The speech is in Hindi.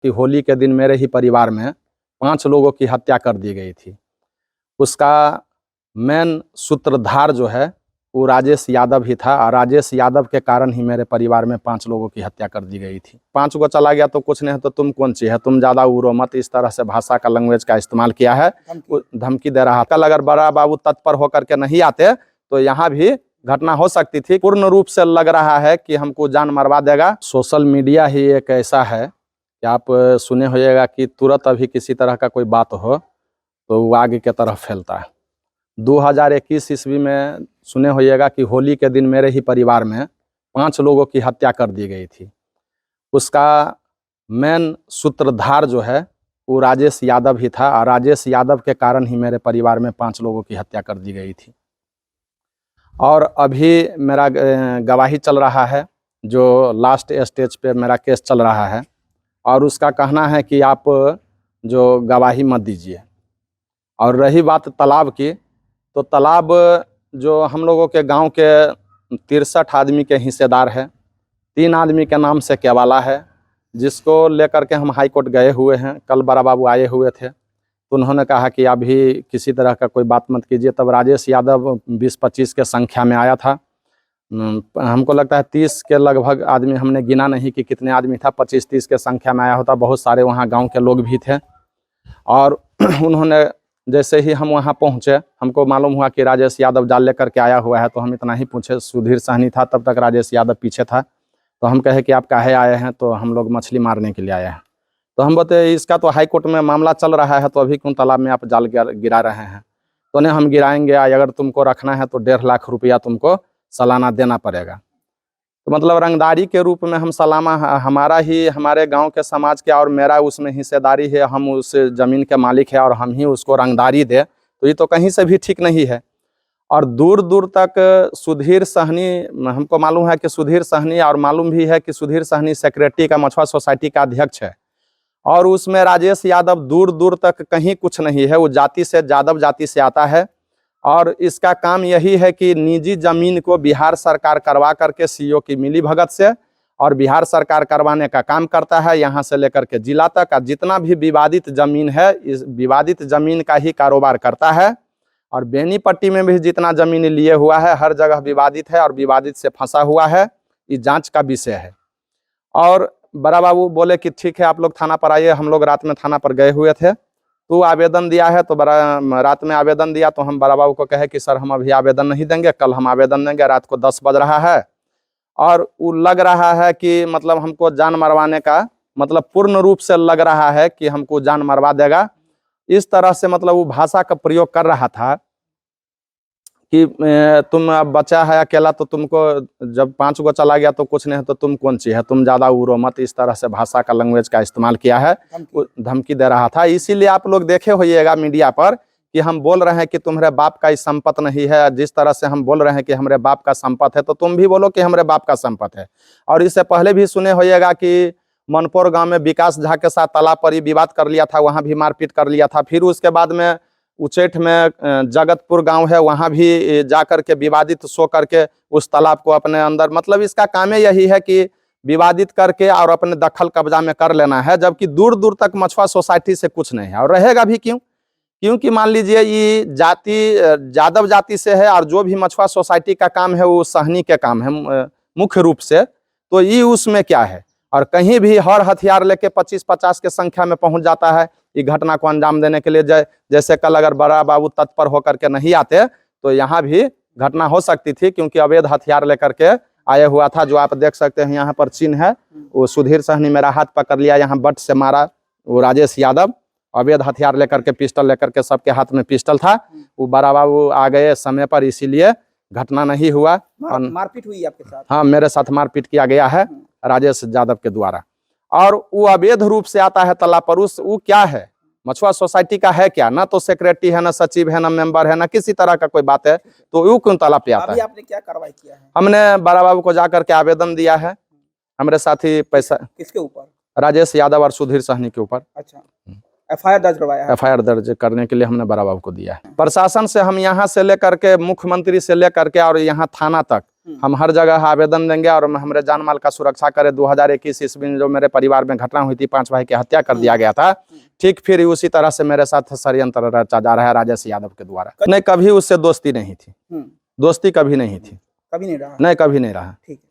कि होली के दिन मेरे ही परिवार में 5 लोगों की हत्या कर दी गई थी। उसका मेन सूत्रधार जो है वो राजेश यादव ही था और राजेश यादव के कारण ही मेरे परिवार में 5 लोगों की हत्या कर दी गई थी। 5 को चला गया तो कुछ नहीं है तो तुम कौन सी है, तुम ज़्यादा उड़ो मत, इस तरह से भाषा का लैंग्वेज का इस्तेमाल किया है, धमकी दे रहा। कल अगर बड़ा बाबू तत्पर होकर के नहीं आते तो यहाँ भी घटना हो सकती थी। पूर्ण रूप से लग रहा है कि हमको जान मरवा देगा। सोशल मीडिया ही एक ऐसा है कि आप सुने होइएगा कि तुरंत अभी किसी तरह का कोई बात हो तो वो आगे की तरफ फैलता है। 2021 ईस्वी में सुने होइएगा कि होली के दिन मेरे ही परिवार में 5 लोगों की हत्या कर दी गई थी। उसका मेन सूत्रधार जो है वो राजेश यादव ही था और राजेश यादव के कारण ही मेरे परिवार में 5 लोगों की हत्या कर दी गई थी। और अभी मेरा गवाही चल रहा है, जो लास्ट स्टेज पे मेरा केस चल रहा है और उसका कहना है कि आप जो गवाही मत दीजिए। और रही बात तालाब की, तो तालाब जो हम लोगों के गांव के 63 आदमी के हिस्सेदार है, 3 आदमी के नाम से केवाला है, जिसको लेकर के हम हाई कोर्ट गए हुए हैं। कल बड़ा बाबू आए हुए थे तो उन्होंने कहा कि अभी किसी तरह का कोई बात मत कीजिए। तब राजेश यादव 20-25 के संख्या में आया था। हमको लगता है 30 के लगभग आदमी, हमने गिना नहीं कि कितने आदमी था, 25-30 के संख्या में आया होता। बहुत सारे वहाँ गांव के लोग भी थे। और उन्होंने जैसे ही हम वहाँ पहुँचे, हमको मालूम हुआ कि राजेश यादव जाल लेकर के आया हुआ है, तो हम इतना ही पूछे। सुधीर सहनी था तब तक, राजेश यादव पीछे था। तो हम कहे कि आप काहे आए हैं, तो हम लोग मछली मारने के लिए आए हैं। तो हम बताए इसका तो हाई कोर्ट में मामला चल रहा है, तो अभी क्यों तालाब में आप जाल गिरा रहे हैं। तो नहीं, हम गिराएंगे, अगर तुमको रखना है तो 1.5 लाख रुपया तुमको सालाना देना पड़ेगा। तो मतलब रंगदारी के रूप में हम सालाना, हमारा ही, हमारे गांव के समाज के और मेरा उसमें हिस्सेदारी है, हम उस ज़मीन के मालिक है और हम ही उसको रंगदारी दे, तो ये तो कहीं से भी ठीक नहीं है। और दूर दूर तक सुधीर सहनी, हमको मालूम है कि सुधीर सहनी, और मालूम भी है कि सुधीर सहनी सेक्रेटरी का मछुआ सोसाइटी का अध्यक्ष है। और उसमें राजेश यादव दूर दूर तक कहीं कुछ नहीं है, वो जाति से, यादव जाति से आता है। और इसका काम यही है कि निजी जमीन को बिहार सरकार करवा करके सीओ की मिली भगत से, और बिहार सरकार करवाने का काम करता है, यहाँ से लेकर के जिला तक। जितना भी विवादित जमीन है, इस विवादित जमीन का ही कारोबार करता है। और बेनीपट्टी में भी जितना जमीन लिए हुआ है, हर जगह विवादित है और विवादित से फंसा हुआ है। ये जांच का विषय है। और बड़ा बाबू बोले कि ठीक है, आप लोग थाना पर आइए। हम लोग रात में थाना पर गए हुए थे, तो आवेदन दिया है, तो रात में आवेदन दिया। तो हम बड़ा बाबू को कहे कि सर हम अभी आवेदन नहीं देंगे, कल हम आवेदन देंगे। रात को 10 बज रहा है और वो लग रहा है कि मतलब हमको जान मरवाने का, मतलब पूर्ण रूप से लग रहा है कि हमको जान मरवा देगा। इस तरह से मतलब वो भाषा का प्रयोग कर रहा था कि तुम अब बचा है अकेला, तो तुमको जब 5 को चला गया तो कुछ नहीं है, तो तुम कौन सी है, तुम ज़्यादा उड़ो मत, इस तरह से भाषा का लैंग्वेज का इस्तेमाल किया है, धमकी दे रहा था। इसीलिए आप लोग देखे होइएगा मीडिया पर कि हम बोल रहे हैं कि तुम्हारे बाप का इस संपत्ति नहीं है। जिस तरह से हम बोल रहे हैं कि हमारे बाप का संपत्ति है, तो तुम भी बोलो कि हमारे बाप का संपत्ति है। और इससे पहले भी सुने होइएगा कि मनपुर गाँव में विकास झा के साथ तालाब पर ही विवाद कर लिया था, वहाँ भी मारपीट कर लिया था। फिर उसके बाद में उचेठ में जगतपुर गांव है, वहां भी जाकर के विवादित सो करके उस तालाब को अपने अंदर, मतलब इसका काम यही है कि विवादित करके और अपने दखल कब्जा में कर लेना है। जबकि दूर दूर तक मछुआ सोसाइटी से कुछ नहीं है और रहेगा भी क्यों, क्योंकि मान लीजिए ये जाति यादव जाति से है और जो भी मछुआ सोसाइटी का काम है वो सहनी के काम है मुख्य रूप से। तो ये उसमें क्या है, और कहीं भी हर हथियार लेके 25-50 के संख्या में पहुंच जाता है ये घटना को अंजाम देने के लिए। जैसे कल अगर बड़ा बाबू तत्पर होकर के नहीं आते तो यहाँ भी घटना हो सकती थी, क्योंकि अवैध हथियार लेकर के आया हुआ था। जो आप देख सकते हैं यहाँ पर चिन्ह है, वो सुधीर सहनी मेरा हाथ पकड़ लिया, यहाँ बट से मारा। वो राजेश यादव अवैध हथियार लेकर के, पिस्टल लेकर के, सबके हाथ में पिस्टल था। वो बड़ा बाबू आ गए समय पर, इसीलिए घटना नहीं हुआ। मारपीट हुई आपके साथ? हाँ, मेरे साथ मारपीट किया गया है राजेश यादव के द्वारा। और वो अवैध रूप से आता है तालाब पर। वो क्या है, मछुआ सोसाइटी का है क्या, ना तो सेक्रेटरी है, ना सचिव है, ना मेंबर है, ना किसी तरह का कोई बात है, तो वो क्यों तालाब पे आता है? आपने क्या कार्रवाई किया है? हमने बड़ा बाबू को जाकर के आवेदन दिया है, हमारे साथी पैसा। किसके ऊपर? राजेश यादव और सुधीर सहनी के ऊपर। अच्छा, एफआईआर दर्ज करवाया है? एफआईआर दर्ज करने के लिए हमने बड़ा बाबू को दिया है। प्रशासन से हम यहाँ से लेकर के, मुख्यमंत्री से लेकर के और यहाँ थाना तक हम हर जगह आवेदन देंगे और हमारे जान माल का सुरक्षा करे। 2021 ईस्वी में जो मेरे परिवार में घटना हुई थी, 5 भाई की हत्या कर दिया गया था, ठीक फिर उसी तरह से मेरे साथ षड्यंत्र रचा जा रहा है राजेश यादव के द्वारा। नहीं, कभी उससे दोस्ती नहीं थी, दोस्ती कभी नहीं थी, कभी नहीं रहा। नहीं कभी नहीं रहा। ठीक है।